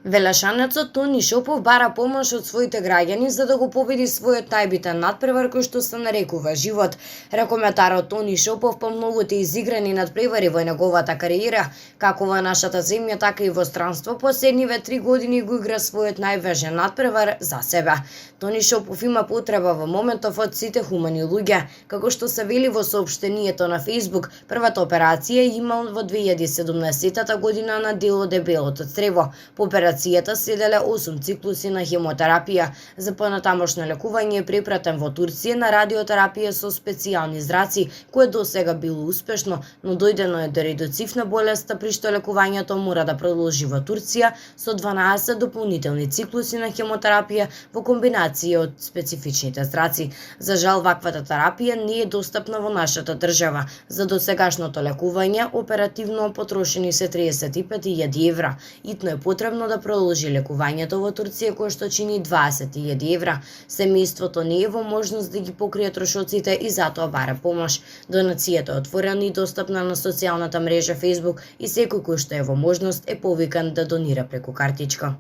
Велешанецот Тони Шопов бара помош од своите граѓани за да го победи својот најбитен надпревар кој што се нарекува живот. Ракометарот Тони Шопов по многуте изиграни надпревари во неговата кариера, како во нашата земја, така и во странство, последниве 3 години го игра својот најважен надпревар за себе. Тони Шопов има потреба во моментов од сите хумани луѓе, како што се вели во соопштението на Facebook. Првата операција имал во 2017 година на дело дебелото црево. По операцијата следеле 8 циклуси на хемотерапија. За понатамошно лекување е препратен во Турција на радиотерапија со специјални зраци, кое досега било успешно, но дојдено е до редуцив на болеста, при што лекувањето мора да продолжи во Турција со 12 дополнителни циклуси на хемотерапија во комбинација од специфичните зраци. За жал, ваквата терапија не е достапна во нашата држава. За досегашното лекување оперативно потрошени се 35.000 евра. Итно е потребно да продолжи лекувањето во Турција, кое што чини 20.000 евра. Семејството не е во можност да ги покрие трошоците и затоа бара помош. Донацијата е отворена и достапна на социјалната мрежа Facebook и секој кој што е во можност е повикан да донира преку картичка.